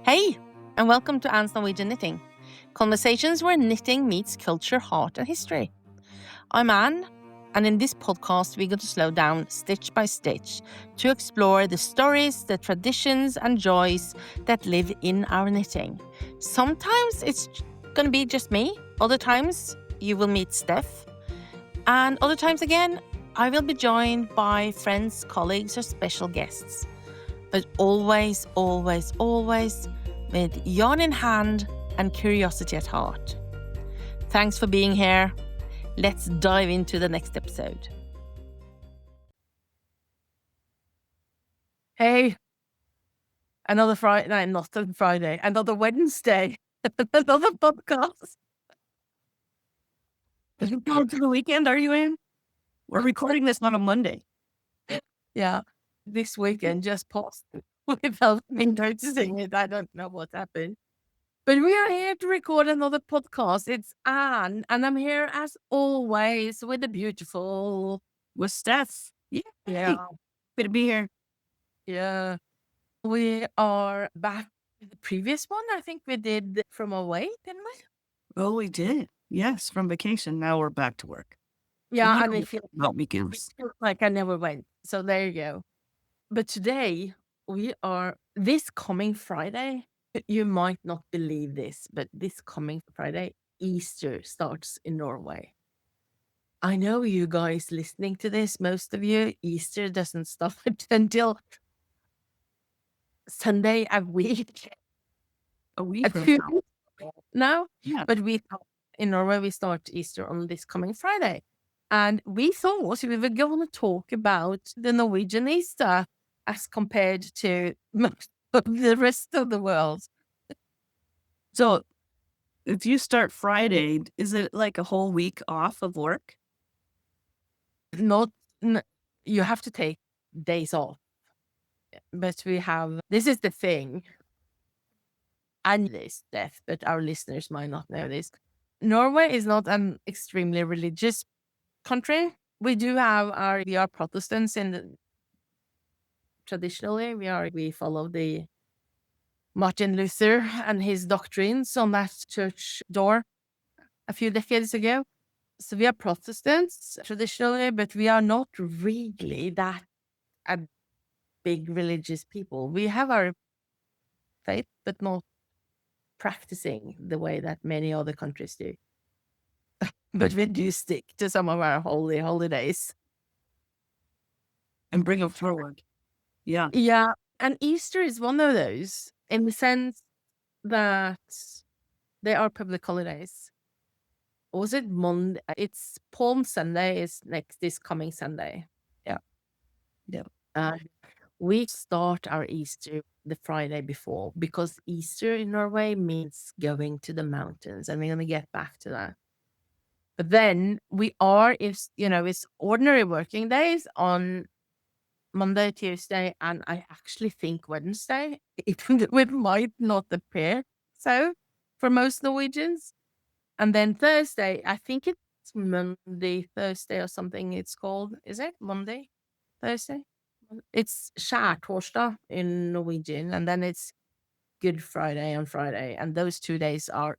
Hey, and welcome to Anne's Norwegian Knitting. Conversations where knitting meets culture, heart, and history. I'm Anne, and in this podcast, we're going to slow down stitch by stitch to explore the stories, the traditions, and joys that live in our knitting. Sometimes it's going to be just me, other times you will meet Steph, and other times again, I will be joined by friends, colleagues, or special guests. But always, always, always with yarn in hand and curiosity at heart. Thanks for being here. Let's dive into the next episode. Hey, another Friday, no, not a Friday, another Wednesday, another podcast. Looking forward to the weekend, are you in? We're recording this on a Monday. Yeah, this weekend just passed without me noticing it. I don't know what happened. But we are here to record another podcast. It's Anne, and I'm here as always with the beautiful, with Steph. Yeah. Good to be here. Yeah. We are back with the previous one. I think we did from away, didn't we? Oh, we did. Yes, from vacation. Now we're back to work. Yeah, and it feels weekends. like I never went. So there you go. But today this coming Friday, you might not believe this, but this coming Friday, Easter starts in Norway. I know you guys listening to this, most of you, Easter doesn't start until Sunday a week. A week from now. Yeah. But in Norway, we start Easter on this coming Friday. And we thought we were going to talk about the Norwegian Easter as compared to most of the rest of the world. So if you start Friday, is it like a whole week off of work? You have to take days off. But this is the thing. I know this, Steph, but our listeners might not know this. Norway is not an extremely religious country. We are Protestants traditionally we follow the Martin Luther and his doctrines on that church door a few decades ago. So we are Protestants traditionally, but we are not really that a big religious people. We have our faith, but not practicing the way that many other countries do. But we do stick to some of our holy holidays. And bring them forward. Yeah. Yeah. And Easter is one of those in the sense that they are public holidays. Was it Monday? It's Palm Sunday is this coming Sunday. Yeah. Yeah. We start our Easter the Friday before because Easter in Norway means going to the mountains, and we're going to get back to that. But then it's ordinary working days on Monday, Tuesday, and I actually think Wednesday, even though it might not appear so for most Norwegians. And then Thursday, I think it's Monday, Thursday or something it's called. Is it Monday, Thursday? It's skjærtorsdag in Norwegian, and then it's Good Friday on Friday. And those 2 days are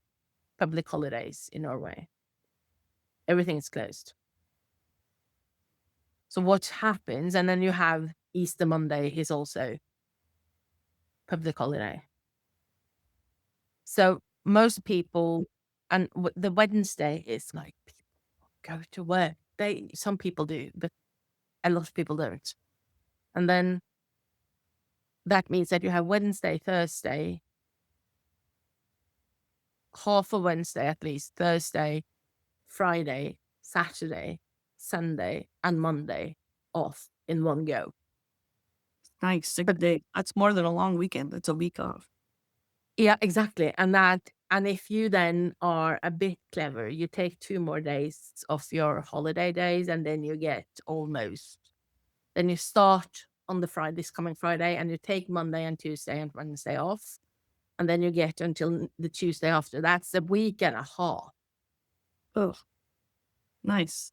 public holidays in Norway. Everything is closed. So what happens, and then you have Easter Monday is also public holiday. So most people, and the Wednesday is like people go to work. Some people do, but a lot of people don't. And then that means that you have Wednesday, Thursday, half of Wednesday at least, Thursday, Friday, Saturday, Sunday, and Monday off in one go. Nice. A good day. That's more than a long weekend. That's a week off. Yeah, exactly. And if you then are a bit clever, you take 2 more days of your holiday days, and then you get then you start on this coming Friday, and you take Monday and Tuesday and Wednesday off. And then you get until the Tuesday after. That's a week and a half. Oh, nice.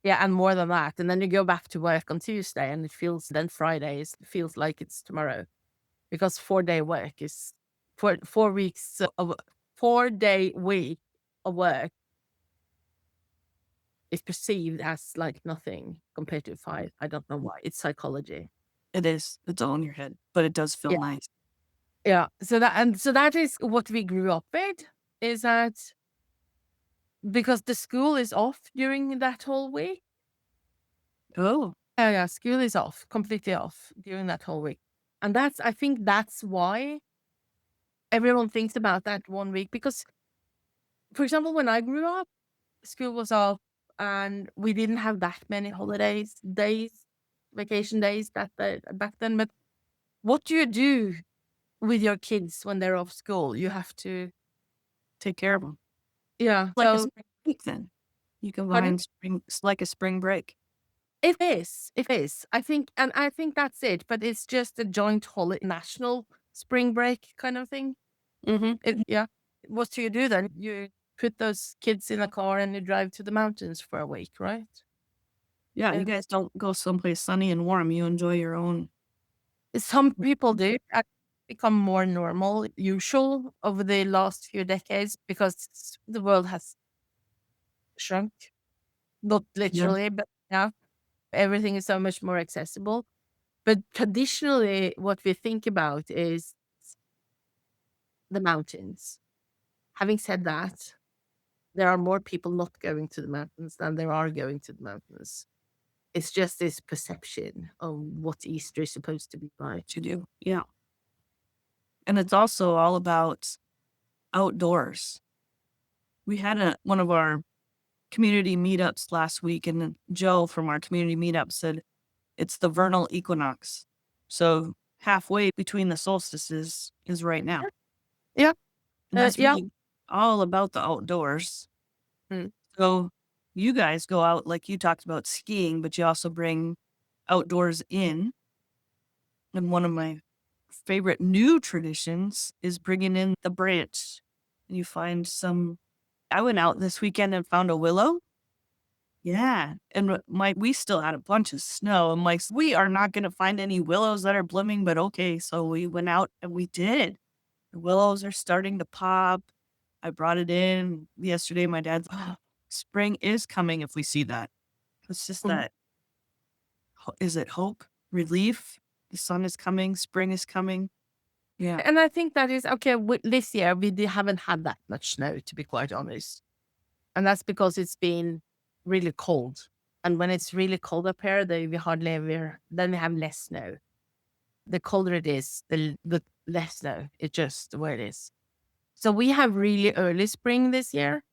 Yeah, and more than that. And then you go back to work on Tuesday, and then Friday feels like it's tomorrow, because 4-day work is for 4 weeks of 4-day week of work is perceived as like nothing compared to 5. I don't know why. It's psychology. It is. It's all in your head, but it does feel Yeah. nice. Yeah. So that is what we grew up with, is that because the school is off during that whole week. Oh, Yeah, school is off, completely off during that whole week. And I think that's why everyone thinks about that 1 week. Because, for example, when I grew up, school was off and we didn't have that many vacation days back then. But what do you do with your kids when they're off school? You have to, take care of them. yeah. Like a So, spring break then. You pardon? combine spring it's like a spring break. It is. It is. I think that's it. But it's just a joint holiday, national spring break kind of thing. Mhm. Yeah. What do you do then? You put those kids in a car and you drive to the mountains for a week, right? Yeah, you Yeah. guys don't go someplace sunny and warm, you enjoy your own. Some people do. Become more normal, usual over the last few decades because the world has shrunk. Not Yeah, literally, but yeah, everything is so much more accessible. But traditionally, what we think about is the mountains. Having said that, there are more people not going to the mountains than there are going to the mountains. It's just this perception of what Easter is supposed to be like. what you do. Yeah. And it's also all about outdoors. We had one of our community meetups last week, and then Joe from our community meetup said it's the vernal equinox. So halfway between the solstices is right now. Yeah, And that's yeah. really all about the outdoors. Mm. So you guys go out, like you talked about skiing, but you also bring outdoors in. And one of my favorite new traditions is bringing in the branch. You find some. I went out this weekend and found a willow. Yeah. And we still had a bunch of snow. I'm like, we are not going to find any willows that are blooming, but okay. So we went out and we did. The willows are starting to pop. I brought it in yesterday. My dad's, oh, spring is coming if we see that. It's just Mhm. that, is it hope, relief? The sun is coming, spring is coming. Yeah. And I think that is okay. This year, haven't had that much snow, to be quite honest. And that's because it's been really cold. And when it's really cold up here, we hardly ever, then we have less snow. The colder it is, the less snow. It's just the way it is. So we have really early spring this year.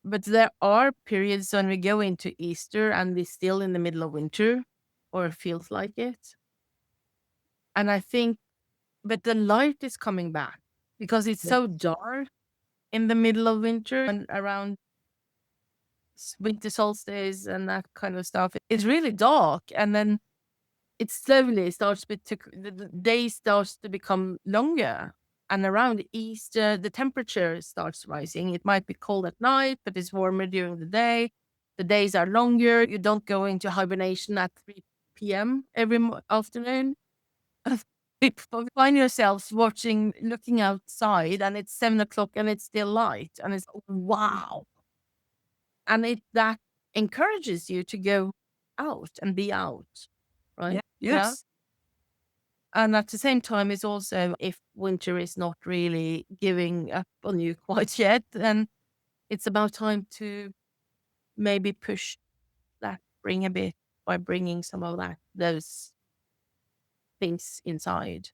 But there are periods when we go into Easter and we're still in the middle of winter, or it feels like it. And I think, but the light is coming back because it's Yeah. so dark in the middle of winter and around winter solstice and that kind of stuff. It's really dark. And then it slowly starts the day starts to become longer. And around Easter, the temperature starts rising. It might be cold at night, but it's warmer during the day. The days are longer. You don't go into hibernation at 3 p.m. every afternoon. You find yourselves looking outside, and it's 7 o'clock and it's still light. And it's wow. And that encourages you to go out and be out, Yeah. right? Yeah. Yes. And at the same time, it's also if winter is not really giving up on you quite yet, then it's about time to maybe push that spring a bit by bringing some of those things inside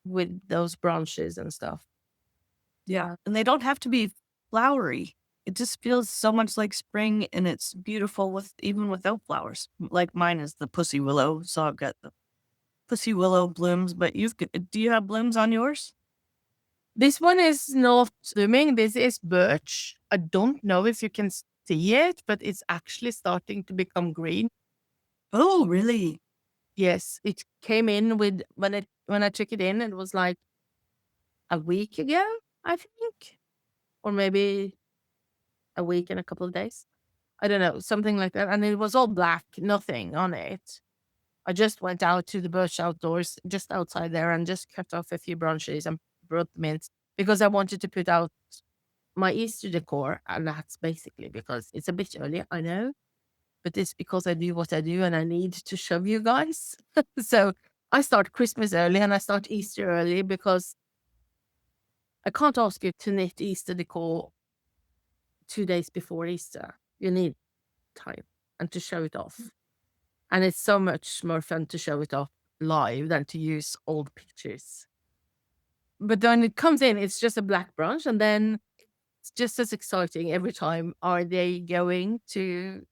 with those branches and stuff. Yeah. Uh, And they don't have to be flowery. It just feels so much like spring and it's beautiful with even without flowers. Like mine is the pussy willow. So I've got the pussy willow blooms, but do you have blooms on yours? this one is not blooming. This is birch. I don't know if you can see it, but it's actually starting to become green. Oh, really? Yes, it came in with when I took it in, it was like a week ago, I think, or maybe a week and a couple of days. I don't know, something like that. And it was all black, nothing on it. I just went out to the bush outdoors, just outside there, and just cut off a few branches and brought them in because I wanted to put out my Easter decor. And that's basically because it's a bit early, I know, but it's because I do what I do and I need to show you guys. So I start Christmas early and I start Easter early because I can't ask you to knit Easter decor 2 days before Easter. You need time and to show it off. And it's so much more fun to show it off live than to use old pictures. But when it comes in, it's just a black branch, and then it's just as exciting every time. Are they going to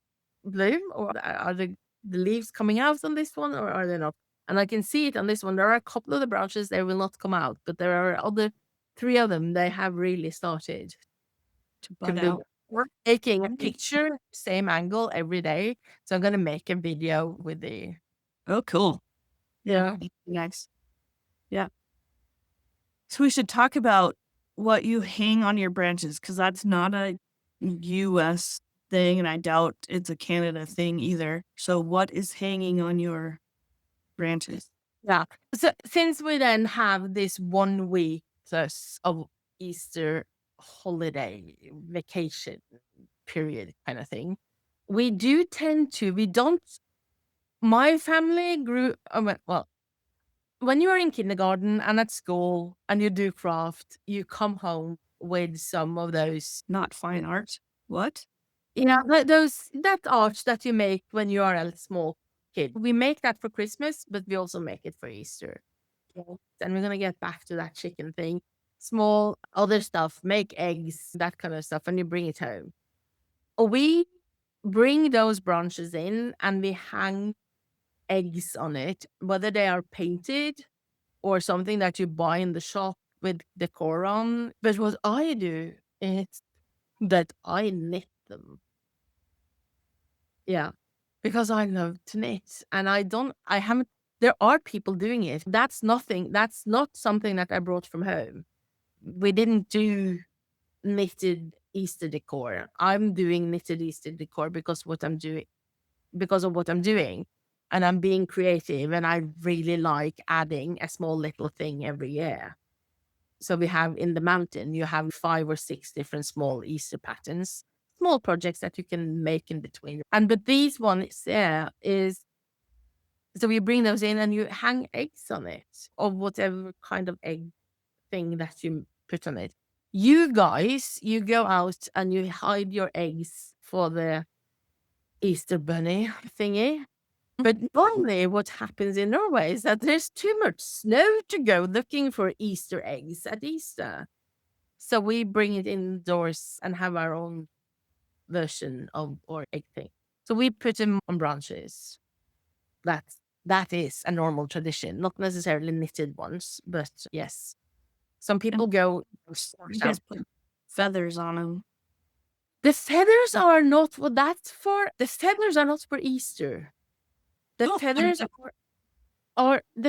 bloom, or are the leaves coming out on this one, or are they not? And I can see it on this one. There are a couple of the branches they will not come out, but there are other 3 of them they have really started To to bud bloom. out. We're taking a picture, same angle every day. So I'm gonna make a video with the Oh, cool. yeah. Nice. Yeah. So we should talk about what you hang on your branches, because that's not a US thing, and I doubt it's a Canada thing either. So what is hanging on your branches? Yeah. So since we then have this 1 week plus of Easter holiday vacation period kind of thing, we do tend to, we don't, my family grew, well, when you are in kindergarten and at school and you do craft, you come home with some of those, Not fine art. What? yeah, that art that you make when you are a small kid. We make that for Christmas, but we also make it for Easter. And we're gonna get back to that chicken thing. Small other stuff, make eggs, that kind of stuff, and you bring it home. We bring those branches in and we hang eggs on it, whether they are painted or something that you buy in the shop with decor on. But what I do is that I knit them. Yeah. Because I love to knit and I haven't, there are people doing it. That's not something that I brought from home. We didn't do knitted Easter decor. I'm doing knitted Easter decor because of what I'm doing. And I'm being creative and I really like adding a small little thing every year. So we have in the mountain, you have 5 or 6 different small Easter patterns, small projects that you can make in between. But these ones there is, so you bring those in and you hang eggs on it, or whatever kind of egg thing that you put on it. You guys, you go out and you hide your eggs for the Easter bunny thingy. But normally what happens in Norway is that there's too much snow to go looking for Easter eggs at Easter. So we bring it indoors and have our own version of our egg thing. So we put them on branches. That is a normal tradition, not necessarily knitted ones, but yes. Some people go. You guys put feathers on them. The feathers are not what that's for. The feathers are not for Easter. The Oh,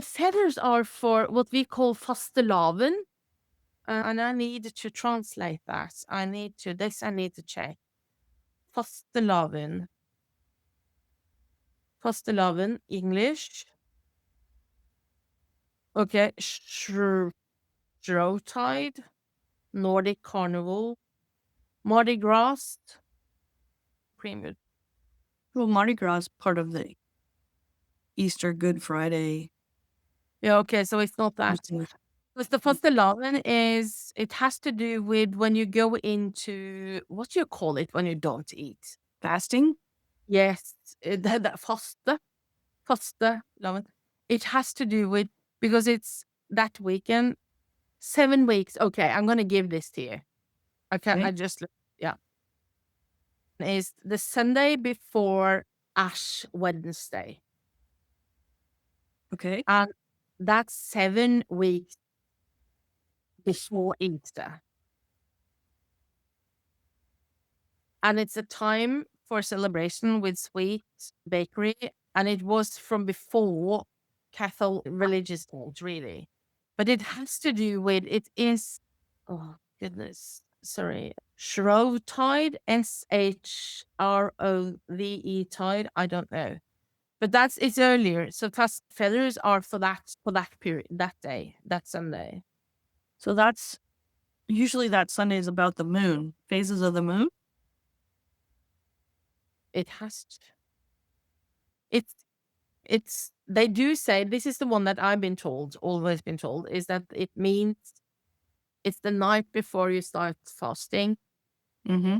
feathers are for what we call Fastelaven. And I need to translate that. I need to check. Fastelaven. Fastelaven, English. Okay. Shrovetide, Nordic Carnival, Mardi Gras, Premium. Well, Mardi Gras is part of the Easter Good Friday. Yeah, okay, so it's not that. Because the Fastelaven is, it has to do with when you go into, what do you call it when you don't eat? Fasting? Yes, that fastelavn. It has to do with, because it's that weekend, 7 weeks. Okay, I'm gonna give this to you. Okay, Okay. yeah. Is the Sunday before Ash Wednesday. Okay. And that's 7 weeks before Easter. And it's a time for celebration with sweet bakery. And it was from before Catholic religious times, really. But it has to do with, it is, oh goodness, sorry, Shrovetide, Shrove tide. I don't know. But it's earlier. So feathers are for that period, that day, that Sunday. So that's usually that Sunday is about the moon, phases of the moon. It has to. It's they do say, this is the one that I've been told, always been told, is that it means it's the night before you start fasting, Mm-hmm.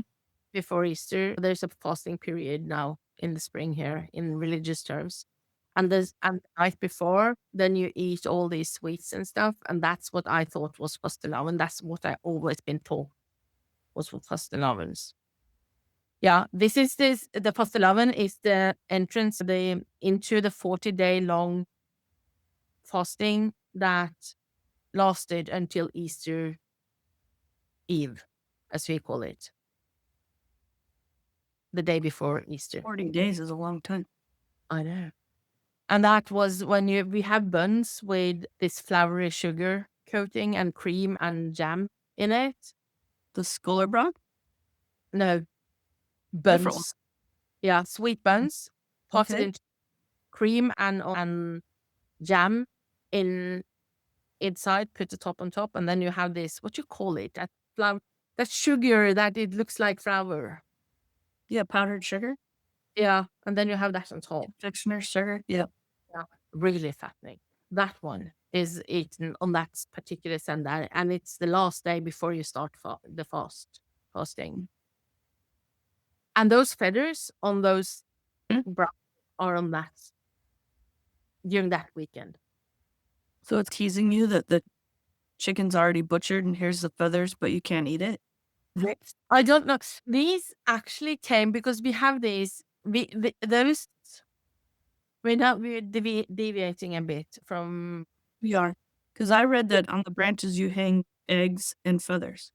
before Easter. There's a fasting period now in the spring here in religious terms. And the night before, then you eat all these sweets and stuff. And that's what I thought was Fastelaven. That's what I always been told was for Fastelavens. Yeah, the Fastelaven is the entrance into the 40-day long fasting that lasted until Easter Eve, as we call it, the day before Easter. 40 days is a long time. I know. And that was when we have buns with this floury sugar coating and cream and jam in it. The Skollerbrand? No, Different one. buns. Yeah, sweet buns, potted Okay. into cream and jam in inside, put the top on top, and then you have this, what you call it, that sugar that it looks like flour. Yeah, powdered sugar. Yeah, and then you have that on top. Confectioner sugar. Yeah. Yeah, really fattening. That one is eaten on that particular Sunday, and it's the last day before you start the fasting. And those feathers on those brown are on that during that weekend. So it's teasing you that the chicken's already butchered and here's the feathers, but you can't eat it. I don't know. These actually came because we have these. Those. We're deviating a bit from. We are. Because I read that on the branches you hang eggs and feathers.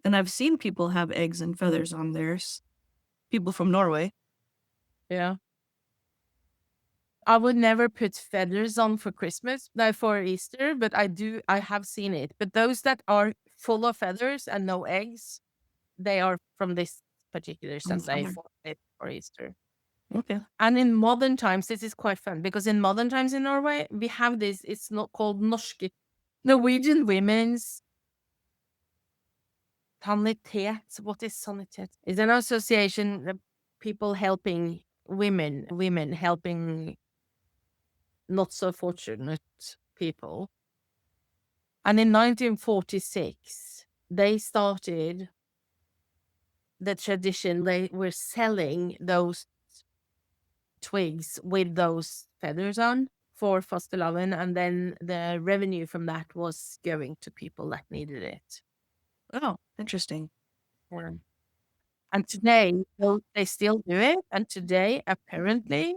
And I've seen people have eggs and feathers on theirs. People from Norway. Yeah. I would never put feathers on for Christmas, no, for Easter, but I have seen it. But those that are full of feathers and no eggs, they are from this particular Sunday for Easter. Okay. And in modern times, this is quite fun because in modern times in Norway, we have this, it's not called Norwegian Women's Sanitet. What is Sanitet? It's an association of people helping women helping not so fortunate people. And in 1946, they started the tradition. They were selling those twigs with those feathers on for Fastelaven, and then the revenue from that was going to people that needed it. Oh, interesting. Yeah. And today, they still do it. And today, apparently,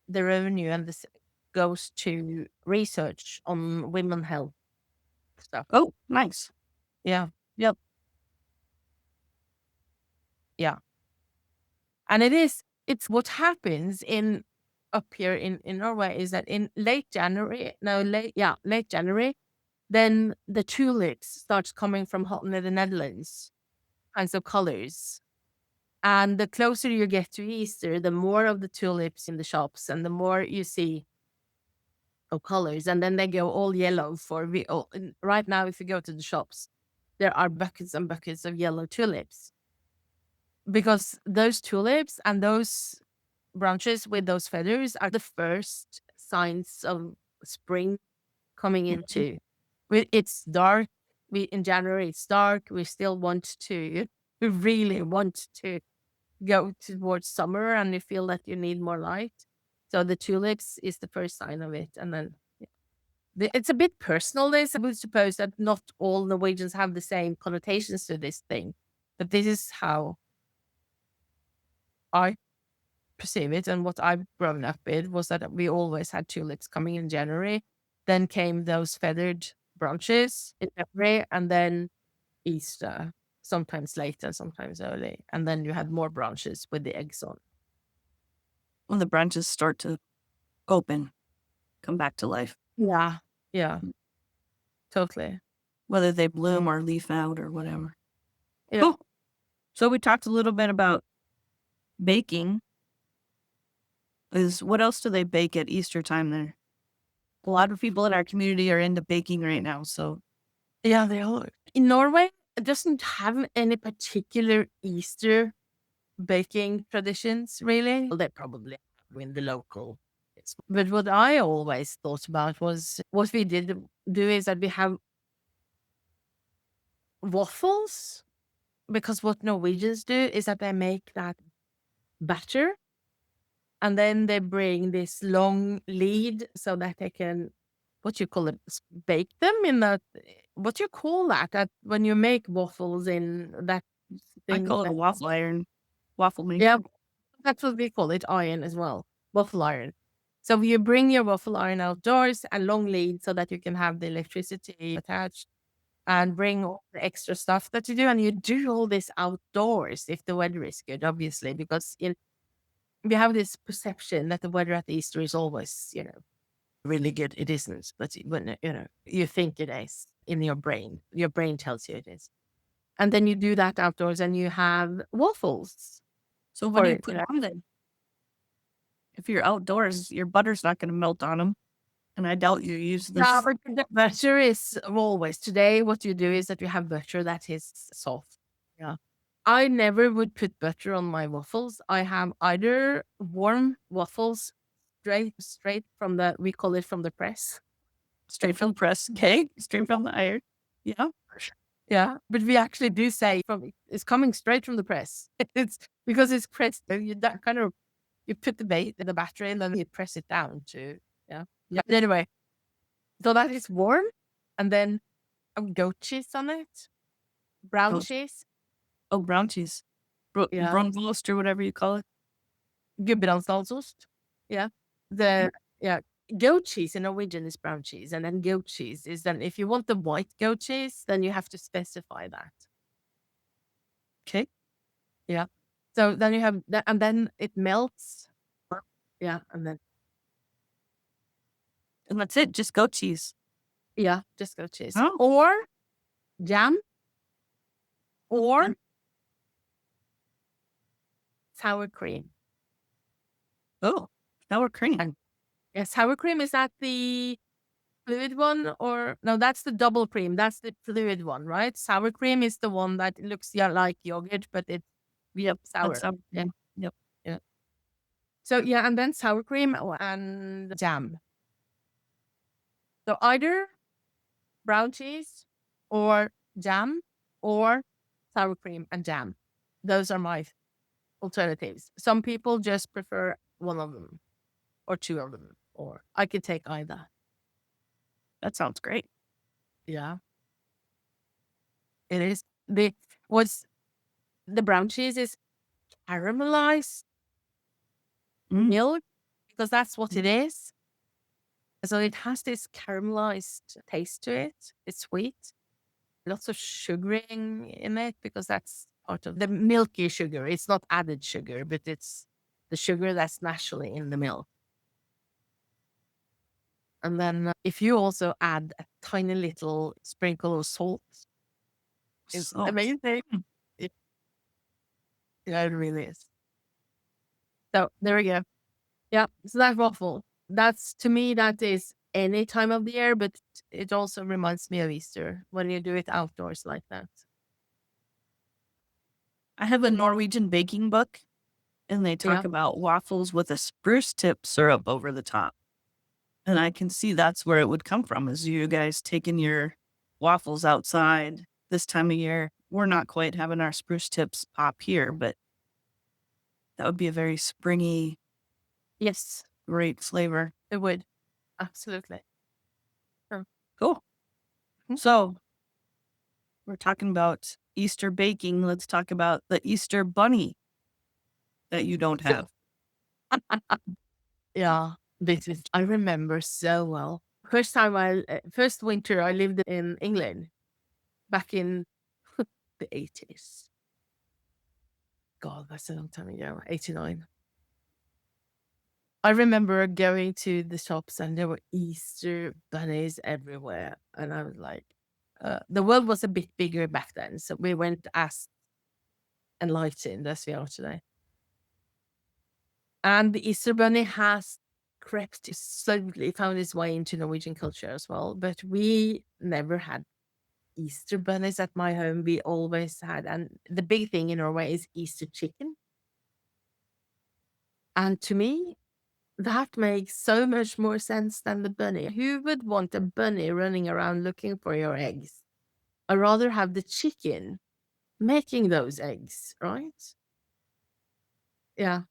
the revenue goes to research on women health stuff. Oh, nice. Yeah, Yep. yeah. And it's what happens up here in Norway is that in late January, then the tulips starts coming from the Netherlands, kinds of colors. And the closer you get to Easter, the more of the tulips in the shops and the more you see of colors. And then they go all yellow right now, if you go to the shops, there are buckets and buckets of yellow tulips. Because those tulips and those branches with those feathers are the first signs of spring coming into. It's dark. In January it's dark. We still we really want to go towards summer, and you feel that you need more light. So the tulips is the first sign of it, and then it's a bit personal. This, I would suppose that not all Norwegians have the same connotations to this thing, but this is how I perceive it, and what I've grown up with was that we always had tulips coming in January. Then came those feathered branches in February, and then Easter, sometimes late and sometimes early. And then you had more branches with the eggs on. When the branches start to open, come back to life. Yeah, yeah, totally. Whether they bloom or leaf out or whatever. Yeah. Cool. So we talked a little bit about baking. What else do they bake at Easter time there? A lot of people in our community are into baking right now, so Yeah, they are. In Norway, it doesn't have any particular Easter baking traditions, really. Well, they probably have in the local. But what I always thought about was what we did do is that we have waffles, because what Norwegians do is that they make that batter and then they bring this long lead so that they can, what you call it, bake them in that, what you call that when you make waffles in that I thing call it a that, waffle iron, waffle yeah, maker. that's what we call it, iron as well, waffle iron. So you bring your waffle iron outdoors and long lead so that you can have the electricity attached and bring all the extra stuff that you do. And you do all this outdoors if the weather is good, obviously, because we have this perception that the weather at Easter is always, really good. It isn't, but when, you think it is in your brain. Your brain tells you it is. And then you do that outdoors and you have waffles So what for do you it. put on them? If you're outdoors, your butter's not going to melt on them. And I doubt you use Yeah, this. but the butter is always, today what you do is that you have butter that is soft. Yeah. I never would put butter on my waffles. I have either warm waffles straight from we call it from the press. Straight from the press. Okay. Straight from the iron. Yeah. Yeah, but we actually do say it's coming straight from the press. It's because it's pressed. That kind of, you put the bait in the battery and then you press it down to, yeah. Yeah. But anyway, so that is warm, and then goat cheese on it, brown Oh, cheese. oh, brown cheese. Yeah, Brunwurst or whatever you call it. gudbrandsdalsost. Yeah, the yeah goat cheese in Norwegian is brown cheese, and then goat cheese is then, if you want the white goat cheese, then you have to specify that. Okay. Yeah. So then you have that, and then it melts. Yeah, and then And that's it. Just goat cheese. yeah, just goat cheese Oh. or jam or sour cream. Oh. Sour cream. And yeah, sour cream, is that the fluid one, or no? That's the double cream. That's the fluid one, right? Sour cream is the one that looks, yeah, like yogurt, but it's Yep. That's sour. sour Yeah, cream. Yep. yeah. So yeah, and then sour cream and jam. So either brown cheese or jam or sour cream and jam. Those are my alternatives. Some people just prefer one of them or two of them, or I could take either. That sounds great. Yeah, it is. What's the brown cheese is caramelized Mm. milk, because that's what it is. So it has this caramelized taste to it. It's sweet, lots of sugaring in it, because that's part of the milky sugar. It's not added sugar, but it's the sugar that's naturally in the milk. And then if you also add a tiny little sprinkle of salt, it's Salt. amazing. It, yeah, it really is. So there we go. Yeah. So that waffle, that's, to me, that is any time of the year, but it also reminds me of Easter when you do it outdoors like that. I have a Norwegian baking book, and they talk Yeah. about waffles with a spruce tip syrup over the top. And I can see that's where it would come from, is you guys taking your waffles outside this time of year. We're not quite having our spruce tips pop here, but that would be a very springy, Yes, great flavor. it would. Absolutely. Cool. Mhm. So we're talking about Easter baking. Let's talk about the Easter bunny that you don't have. Yeah, this is, I remember so well. First winter I lived in England back in the 80s. God, that's a long time ago, 89. I remember going to the shops and there were Easter bunnies everywhere. And I was like, the world was a bit bigger back then. So we went as enlightened as we are today. And the Easter bunny has slowly found its way into Norwegian culture as well. But we never had Easter bunnies at my home. We always had, and the big thing in Norway is Easter chicken. And to me, that makes so much more sense than the bunny. Who would want a bunny running around looking for your eggs? I'd rather have the chicken making those eggs, right? Yeah.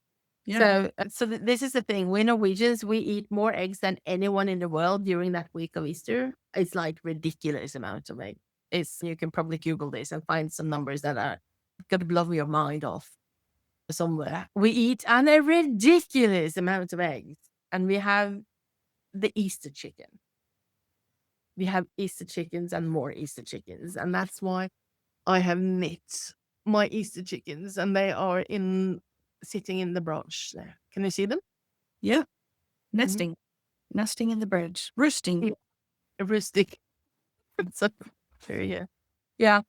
Yeah. So this is the thing. We Norwegians, we eat more eggs than anyone in the world during that week of Easter. It's like ridiculous amounts of eggs. You can probably Google this and find some numbers that are gonna blow your mind off somewhere. We eat a ridiculous amount of eggs, and we have the Easter chicken. We have Easter chickens and more Easter chickens, and that's why I have knit my Easter chickens, and they are sitting in the branch there. Can you see them? Yeah. Mhm. Nesting in the bridge. Roosting. Yeah. Rustic. So, sure, yeah. Yeah.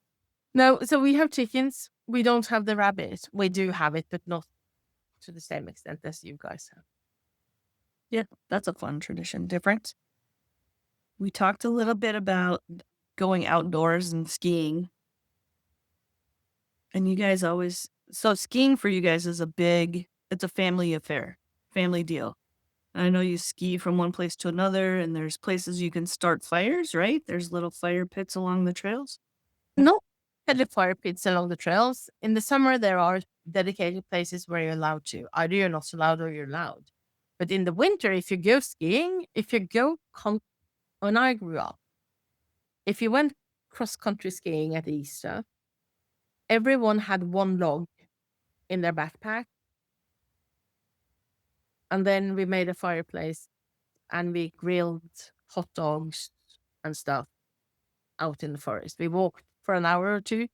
No, so we have chickens. We don't have the rabbit. We do have it, but not to the same extent as you guys have. Yeah, that's a fun tradition. Different. We talked a little bit about going outdoors and skiing. And you guys always, so skiing for you guys is it's a family affair, family deal. I know you ski from one place to another, and there's places you can start fires, right? There's little fire pits along the trails. No headed fire pits along the trails. In the summer, there are dedicated places where you're allowed to. Either you're not allowed or you're allowed. But in the winter, if you go skiing, when I grew up, if you went cross country skiing at Easter, everyone had one log in their backpack. And then we made a fireplace and we grilled hot dogs and stuff out in the forest. We walked for an hour or two,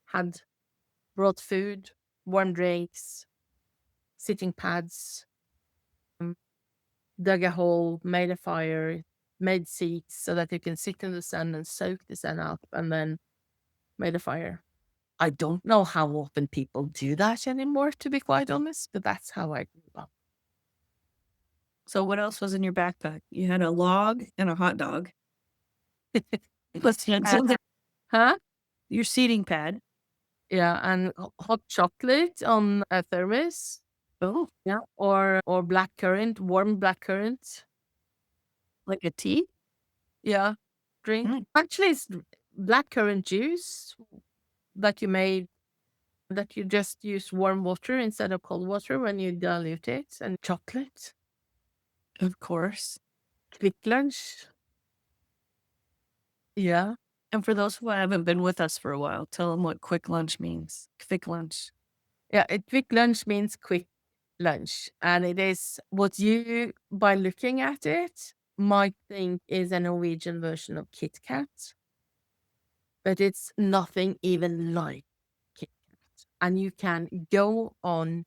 had brought food, warm drinks, sitting pads, um, dug a hole, made a fire, made seats so that you can sit in the sun and soak the sun up, and then made a fire. I don't know how often people do that anymore, to be quite honest, but that's how I grew up. So what else was in your backpack? You had a log and a hot dog. Let's Huh? your seating pad. Yeah, and hot chocolate on a thermos. Oh, Yeah, or blackcurrant, warm blackcurrant. like a tea? Yeah, drink. Mm, Actually, it's blackcurrant juice that you made that you just use warm water instead of cold water when you dilute it, and chocolate. of course. Kvikk Lunsj. Yeah. And for those who haven't been with us for a while, tell them what quick lunch means. Kvikk Lunsj. Yeah, Kvikk Lunsj means quick lunch, and it is what you, by looking at it, might think is a Norwegian version of Kit Kat, but it's nothing even like Kit Kat. And you can go on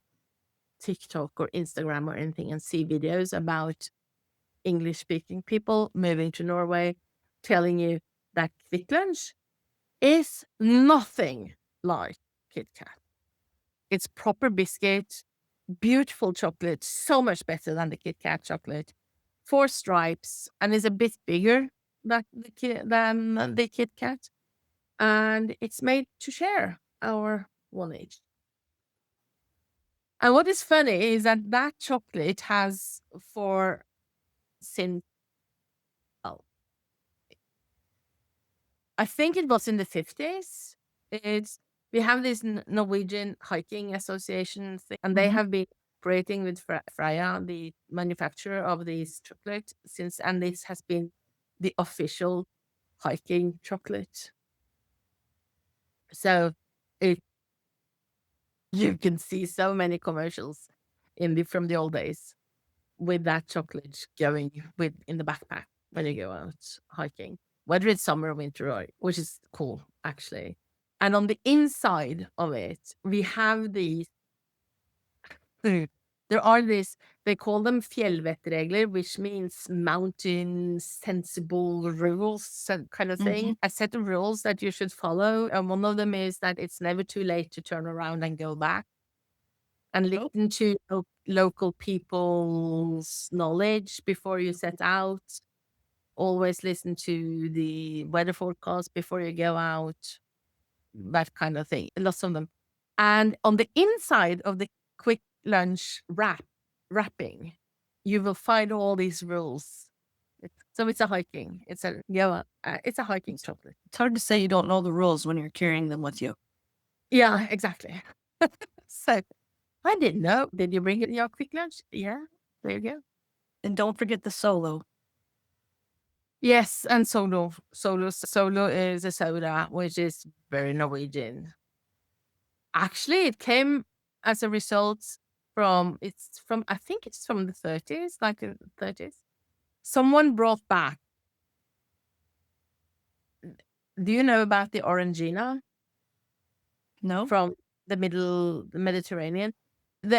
TikTok or Instagram or anything and see videos about English speaking people moving to Norway telling you that Kvikk Lunsj is nothing like Kit Kat. It's proper biscuit, beautiful chocolate, so much better than the Kit Kat chocolate. 4 stripes, and is a bit bigger than the Kit Kat. And it's made to share our one each. And what is funny is that that chocolate has for since, well, I think it was in the 50s. It's We have this Norwegian hiking association thing, and they Mhm. have been operating with Freya, the manufacturer of these chocolate, since, and this has been the official hiking chocolate. So it you can see so many commercials from the old days with that chocolate going with in the backpack when you go out hiking, whether it's summer or winter, which is cool actually. And on the inside of it, we have these. There are these. They call them fjellvettregler, which means mountain sensible rules, kind of thing. Mhm. A set of rules that you should follow, and one of them is that it's never too late to turn around and go back and Oh, listen to local people's knowledge before you set out. always listen to the weather forecast before you go out, that kind of thing. Lots of them. And on the inside of the Kvikk Lunsj wrapping, you will find all these rules. So it's a hiking. It's a hiking chocolate. It's hard to say you don't know the rules when you're carrying them with you. Yeah, exactly. So I didn't know. Did you bring it in your Kvikk Lunsj? Yeah, there you go. And don't forget the Solo. Yes, and Solo. Solo is a soda, which is very Norwegian. Actually, it came as a result I think it's from the 30s, like the 30s. Someone brought back, do you know about the Orangina No? from the Mediterranean?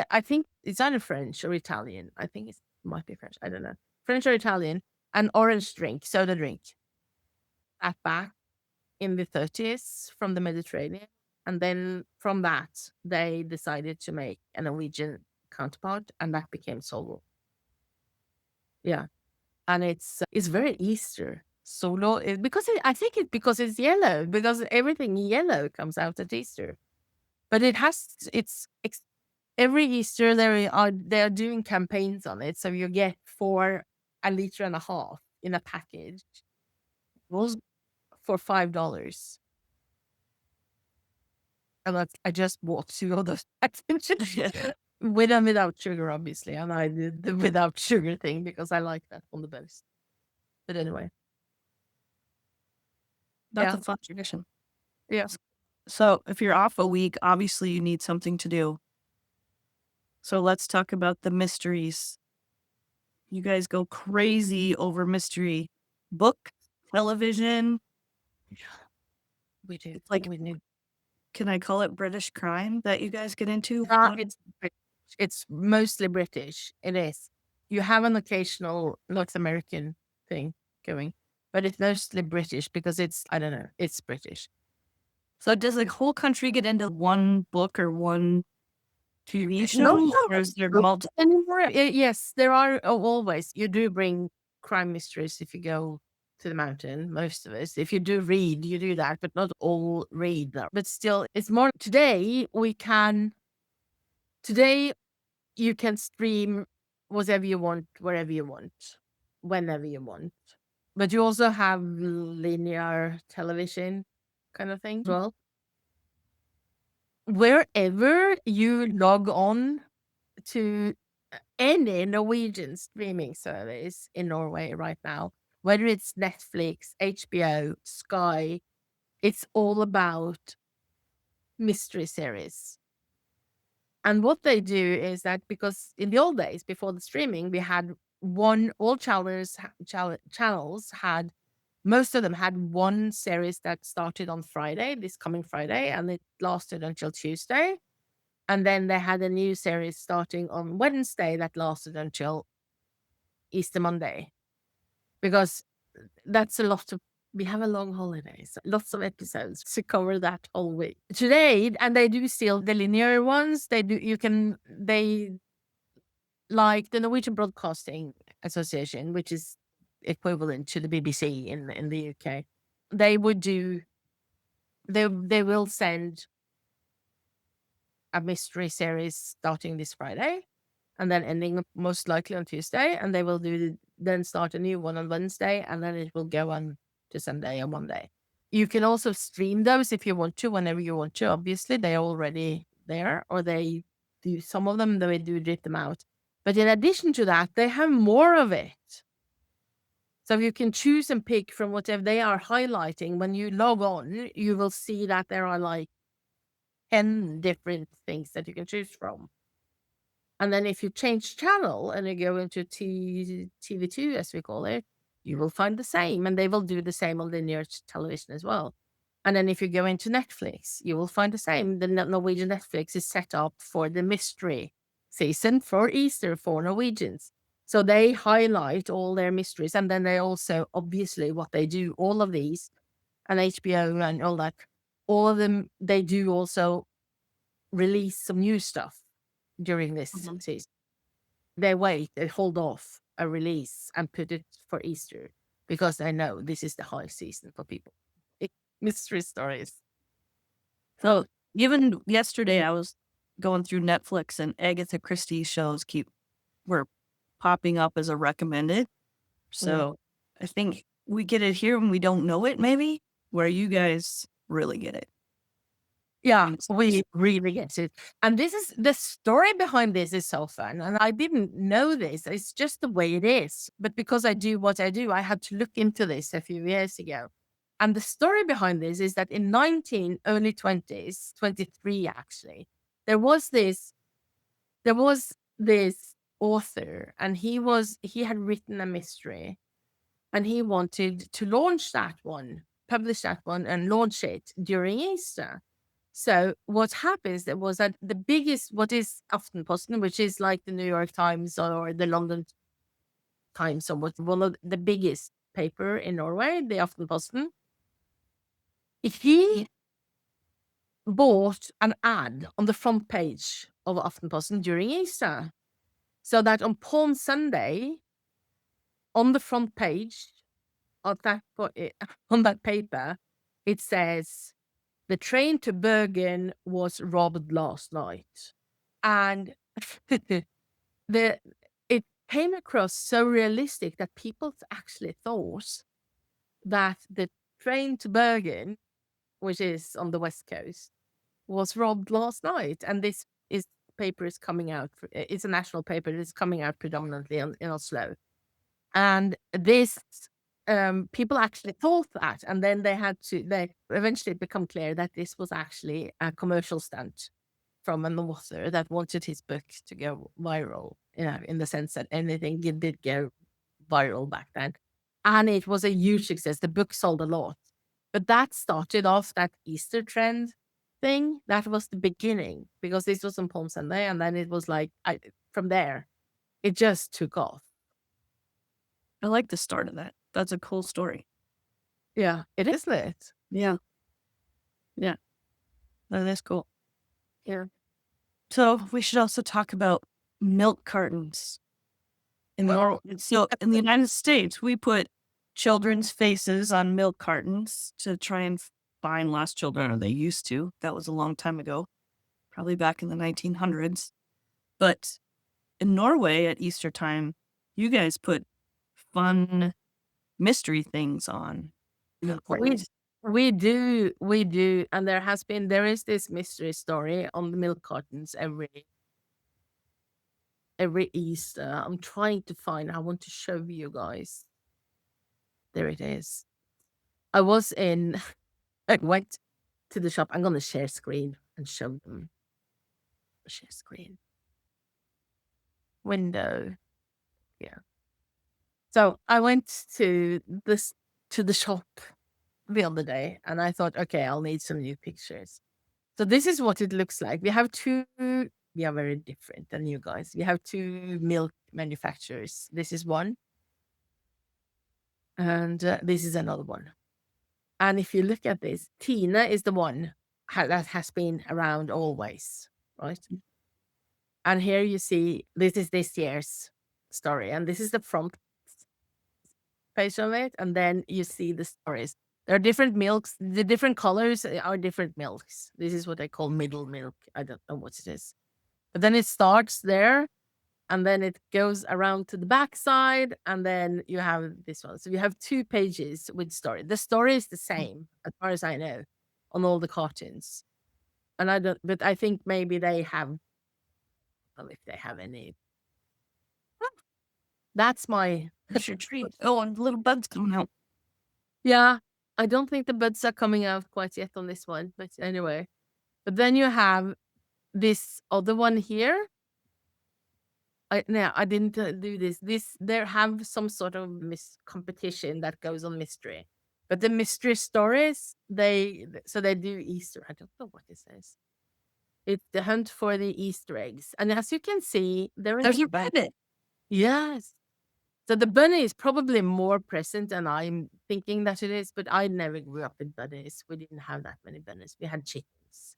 I think it's either French or Italian. I think it might be French. I don't know. French or Italian. An orange drink, soda drink. That back in the 30s from the Mediterranean. And then from that, they decided to make a Norwegian counterpart, and that became Solo. Yeah. And it's very Easter. Solo is I think it's because it's yellow, because everything yellow comes out at Easter. But every Easter they are doing campaigns on it. So you get for 1.5 liters in a package. It was for $5. And I just bought 2 of those packages with and without sugar, obviously. And I did the without sugar thing because I like that one the most. But anyway, That's yeah, a fun tradition. yeah. So if you're off a week, obviously you need something to do. So let's talk about the mysteries. You guys go crazy over mystery book, television. We do. It's like, We do. can I call it British crime that you guys get into? It's mostly British. It is. You have an occasional North American thing going, but it's mostly British because I don't know, it's British. So does the whole country get into one book or one TV show? Not Or is there books multiple? anymore. Yes, there are always. You do bring crime mysteries if you go to the mountain. Most of us, if you do read, you do that, but not all read that. But still, it's more. Today you can stream whatever you want, wherever you want, whenever you want. But you also have linear television kind of thing as well. Wherever you log on to any Norwegian streaming service in Norway right now, whether it's Netflix, HBO, Sky, it's all about mystery series. And what they do is that, because in the old days, before the streaming, we had all channels had, most of them had one series that started on Friday, this coming Friday, and it lasted until Tuesday. And then they had a new series starting on Wednesday that lasted until Easter Monday. Because that's we have a long holiday, so lots of episodes to cover that whole week. Today, and they do still the linear ones, they like the Norwegian Broadcasting Association, which is equivalent to the BBC in the UK. They will send a mystery series starting this Friday and then ending most likely on Tuesday, and they will then start a new one on Wednesday, and then it will go on to Sunday or Monday. You can also stream those if you want to, whenever you want to. Obviously, they're already there, or some of them, they do drip them out. But in addition to that, they have more of it. So you can choose and pick from whatever they are highlighting. When you log on, you will see that there are like 10 different things that you can choose from. And then if you change channel and you go into TV2, as we call it, you will find the same, and they will do the same on linear television as well. And then if you go into Netflix, you will find the same. The Norwegian Netflix is set up for the mystery season for Easter for Norwegians. So they highlight all their mysteries. And then they also, obviously, what they do, all of these, and HBO and all that, all of them, they do also release some new stuff during this season. They hold off a release and put it for Easter. because I know this is the high season for people. Mystery stories. So even yesterday, I was going through Netflix and Agatha Christie shows were popping up as a recommended. So I think we get it here when we don't know it, maybe, where you guys really get it. Yeah, we really get it. And this is the story behind this is so fun. And I didn't know this. It's just the way it is. But because I do what I do, I had to look into this a few years ago. And the story behind this is that in early 20s, 23 actually, there was this author, and he had written a mystery, and he wanted to publish that one and launch it during Easter. So what happens there was that what is Aftenposten, which is like the New York Times or the London Times, or what, one of the biggest paper in Norway, the Aftenposten, he bought an ad on the front page of Aftenposten during Easter. So that on Palm Sunday, on the front page of on that paper, it says, "The train to Bergen was robbed last night." And it came across so realistic that people actually thought that the train to Bergen, which is on the West Coast, was robbed last night. And this paper is coming out. It's a national paper. It's coming out predominantly in Oslo. And this, people actually thought that, and then they eventually become clear that this was actually a commercial stunt from an author that wanted his book to go viral, in the sense that anything did go viral back then. And it was a huge success. The book sold a lot. But that started off that Easter trend thing. That was the beginning, because this was on Palm Sunday, and then it was like, from there, it just took off. I like the start of that. That's a cool story. Yeah, it is, isn't it? Yeah. Yeah. That is cool. Yeah. So we should also talk about milk cartons. So in the United States, we put children's faces on milk cartons to try and find lost children, or they used to. That was a long time ago, probably back in the 1900s. But in Norway at Easter time, you guys put fun mystery things on milk cartons. We do, and there is this mystery story on the milk cartons every Easter. I'm trying to find. I want to show you guys. There it is. I went to the shop. I'm gonna share screen and show them. Share screen. Window. Yeah. So I went to the shop the other day, and I thought, okay, I'll need some new pictures. So this is what it looks like. We are very different than you guys. We have two milk manufacturers. This is one, and this is another one. And if you look at this, Tina is the one that has been around always, right? And here you see, this is this year's story, and this is the front page of it, and then you see the stories. There are different milks. The different colors are different milks. This is what I call middle milk. I don't know what it is. But then it starts there, and then it goes around to the back side, and then you have this one. So you have 2 pages with story. The story is the same, as far as I know, on all the cartoons. And but I think maybe they have, well, if they have any. That's my That's your treat. Oh, and little buds coming out. Yeah, I don't think the buds are coming out quite yet on this one, but anyway. But then you have this other one here. I didn't do this. There have some sort of competition that goes on mystery, but the mystery stories they do Easter. I don't know what this is. It's the hunt for the Easter eggs, and as you can see, There's your bunny. Yes. So the bunny is probably more present than I'm thinking that it is, but I never grew up with bunnies. We didn't have that many bunnies. We had chickens.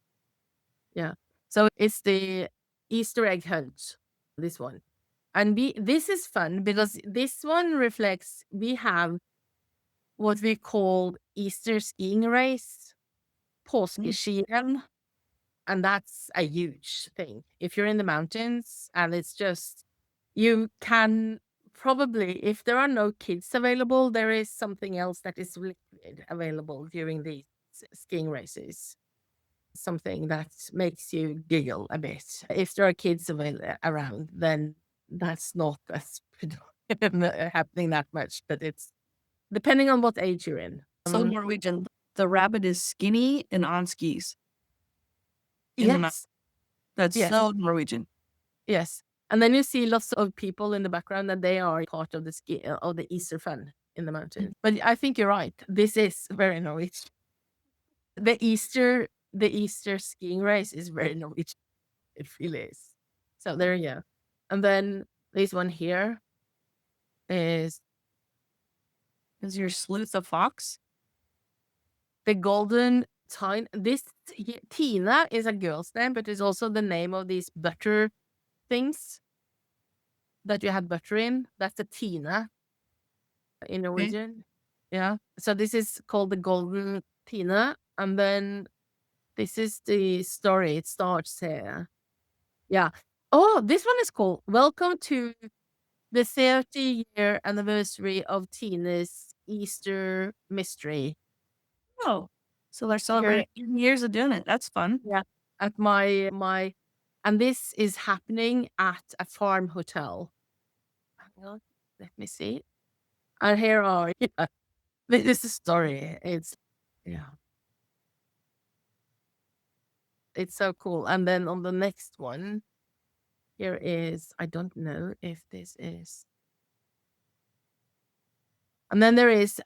Yeah. So it's the Easter egg hunt, this one. And this is fun because this one reflects, we have what we call Easter skiing race, Mm. påskeskiren, and that's a huge thing. If you're in the mountains and it's just, you can probably, if there are no kids available, there is something else that is liquid available during these skiing races. Something that makes you giggle a bit. If there are kids around, then that's not as happening that much, but it's depending on what age you're in. So Norwegian, the rabbit is skinny and on skis in the mountain. Yes, That's yes, so Norwegian. yes. And then you see lots of people in the background that they are part of the Easter fun in the mountains. But I think you're right. This is very Norwegian. The Easter skiing race is very Norwegian. It really is. So there you go. And then this one here is your sleuth a fox? the golden tine. This Tina is a girl's name, but it's also the name of these butter things that you had butter in. That's the Tina in Norwegian. Yeah. So this is called the golden Tina. And then this is the story. It starts here. Yeah. Oh, this one is cool. Welcome to the 30-year anniversary of Tina's Easter mystery. Oh, so they're celebrating years of doing it. That's fun. Yeah. At my and this is happening at a farm hotel. Hang on, let me see. And here are yeah, this is the story. Yeah, it's so cool. And then on the next one, here is, I don't know if this is, and then there is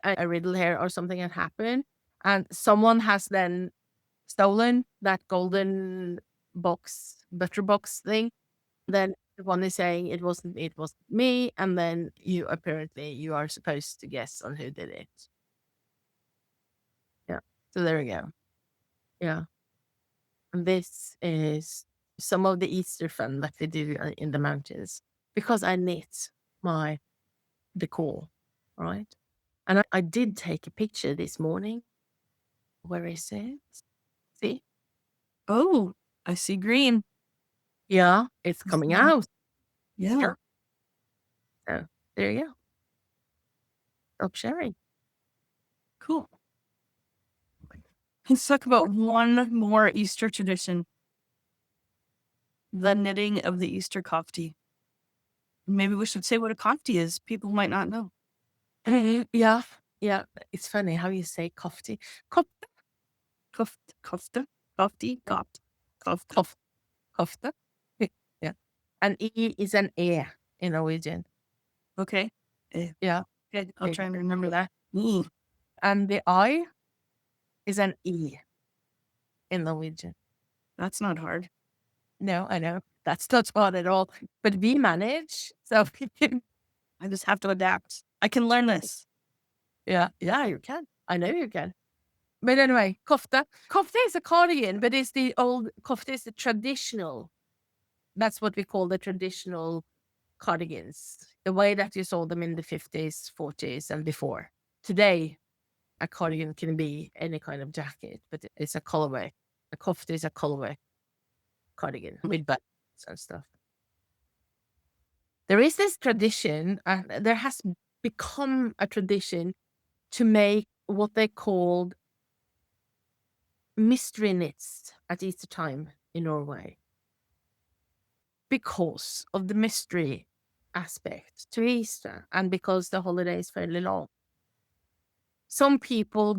a riddle here or something that happened, and someone has then stolen that golden butter box thing. Then the one is saying it wasn't me, and then you are supposed to guess on who did it. Yeah. So there we go. Yeah. And this is some of the Easter fun that they do in the mountains because I knit my decor, right? And I did take a picture this morning. Where is it? See? Oh, I see green. Yeah, it's coming out. Yeah. So there you go. Stop sharing. Cool. Let's talk about one more Easter tradition. The knitting of the Easter kofte. Maybe we should say what a kofte is. People might not know. Yeah, yeah. It's funny how you say kofte. Kofte, Kofte, kofte, koft, kofte. kof, kofte. Yeah. And E is an E in Norwegian. Okay. Yeah. Good. I'll try and remember that. Ooh, And the I is an E in Norwegian. that's not hard. No, I know. That's not hard at all. But we manage. So we can, I just have to adapt. I can learn this. yeah, you can. I know you can. But anyway, kofte. Kofte is a cardigan, but it's the old, kofte is the traditional. That's what we call the traditional cardigans, the way that you saw them in the 50s, 40s, and before. Today, a cardigan can be any kind of jacket, but it's a colorway. A kofte is a colorway cardigan with buttons and stuff. There is this tradition, there has become a tradition to make what they called mystery knits at Easter time in Norway because of the mystery aspect to Easter and because the holiday is fairly long. Some people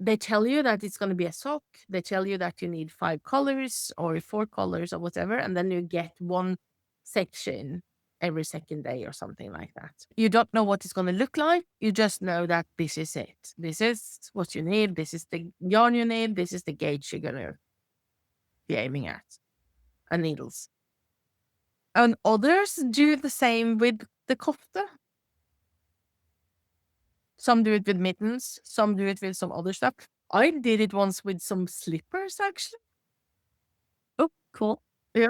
they tell you that it's going to be a sock. They tell you that you need 5 colors or 4 colors or whatever, and then you get one section every second day or something like that. You don't know what it's going to look like. You just know that this is it. This is what you need. This is the yarn you need. This is the gauge you're going to be aiming at, and needles. And others do the same with the kofte. Some do it with mittens. Some do it with some other stuff. I did it once with some slippers, actually. Oh, cool. Yeah.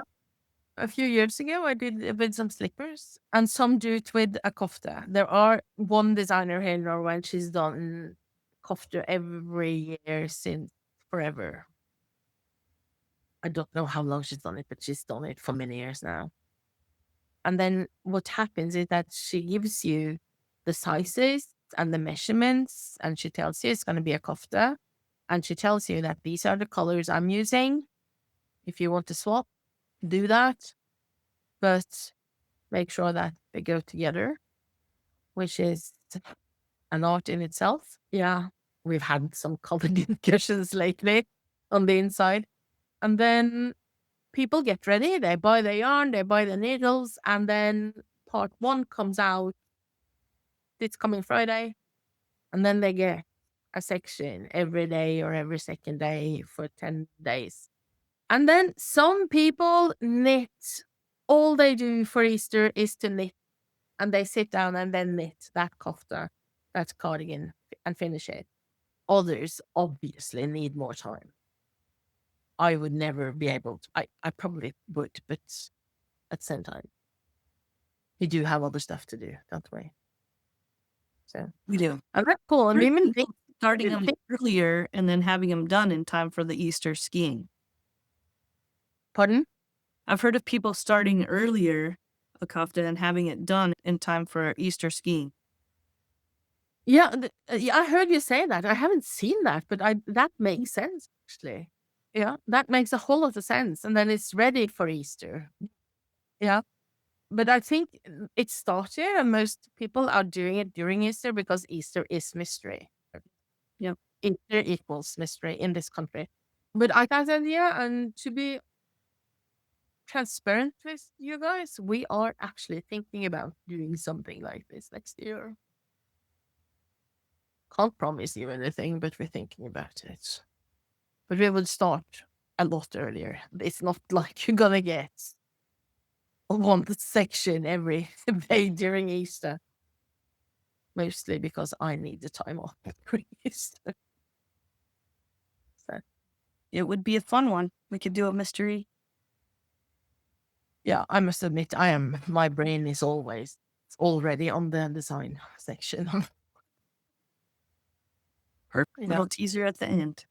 a few years ago, I did it with some slippers, and some do it with a kofta. There are one designer here in Norway, and she's done kofta every year since forever. I don't know how long she's done it, but she's done it for many years now. And then what happens is that she gives you the sizes and the measurements, and she tells you it's going to be a kofta, and she tells you that these are the colors I'm using. If you want to swap, do that, but make sure that they go together, which is an art in itself. Yeah, we've had some color discussions lately on the inside. And then people get ready, they buy the yarn, they buy the needles, and then part one comes out this coming Friday, and then they get a section every day or every second day for 10 days. And then some people knit. All they do for Easter is to knit, and they sit down and then knit that kofta, that cardigan, and finish it. Others obviously need more time. I would never be able to. I probably would, but at the same time, we do have other stuff to do, don't we? So We do. and that's cool. And women think Starting them earlier and then having them done in time for the Easter skiing. Pardon? I've heard of people starting earlier a kofta and having it done in time for Easter skiing. Yeah, yeah, I heard you say that. I haven't seen that, but that makes sense actually. Yeah, that makes a whole lot of sense, and then it's ready for Easter. Yeah, but I think it started, and most people are doing it during Easter because Easter is mystery. Yeah, Easter equals mystery in this country. But I got an idea, and to be transparent with you guys, we are actually thinking about doing something like this next year. Can't promise you anything, but we're thinking about it. But we would start a lot earlier. It's not like you're gonna get one section every day during Easter. Mostly because I need the time off during Easter. So it would be a fun one. We could do a mystery. yeah, I must admit, my brain is already on the design section. Perfect Yeah. little teaser at the end.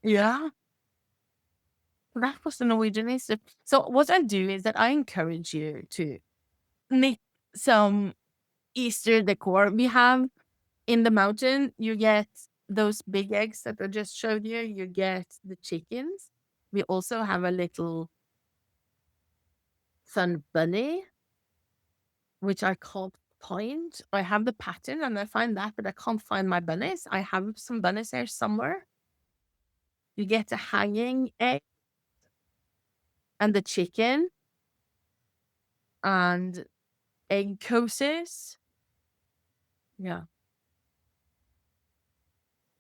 Yeah. That was the Norwegian Easter. So what I do is that I encourage you to knit some Easter decor. We have in the mountain, you get those big eggs that I just showed you. You get the chickens. We also have a little fun bunny, which I can't find. I have the pattern and I find that, but I can't find my bunnies. I have some bunnies here somewhere. You get a hanging egg and the chicken and egg cozies. Yeah.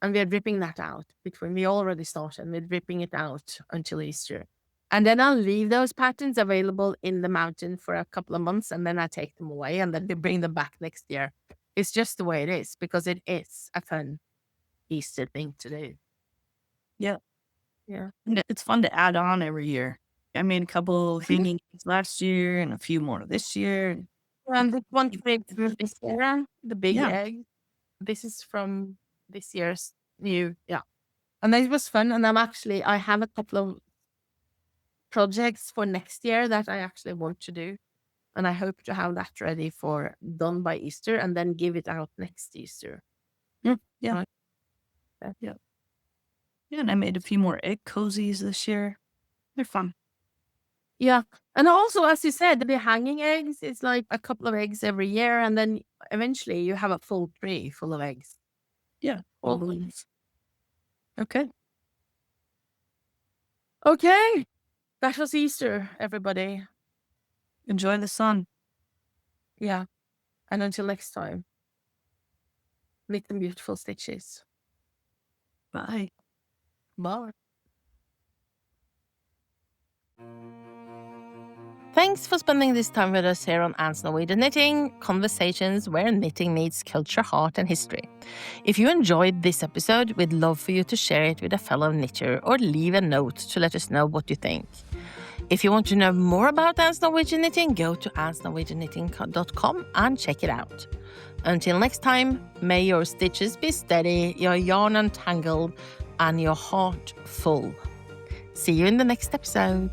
And we're dripping that out we already started. We're dripping it out until Easter. And then I'll leave those patterns available in the mountain for a couple of months, and then I take them away, and then we bring them back next year. It's just the way it is, because it is a fun Easter thing to do. Yeah. Yeah. It's fun to add on every year. I made a couple hanging eggs last year and a few more this year. And this one came through this year, the big Yeah. egg. This is from this year's new, yeah. And it was fun, and I have a couple of projects for next year that I actually want to do. And I hope to have that ready done by Easter, and then give it out next Easter. Yeah. Right. Yeah. Yeah, and I made a few more egg cozies this year. They're fun. Yeah. And also, as you said, the hanging eggs, it's like a couple of eggs every year, and then eventually you have a full tree full of eggs. Yeah. All balloons. Okay. Okay. That was Easter, everybody. Enjoy the sun. Yeah. And until next time, make them beautiful stitches. Bye. Bye. Thanks for spending this time with us here on Anne's Norwegian Knitting, conversations where knitting meets culture, heart, and history. If you enjoyed this episode, we'd love for you to share it with a fellow knitter or leave a note to let us know what you think. If you want to know more about As Norwegian Knitting, go to asnorwegianknitting.com and check it out. Until next time, may your stitches be steady, your yarn untangled, and your heart full. See you in the next episode.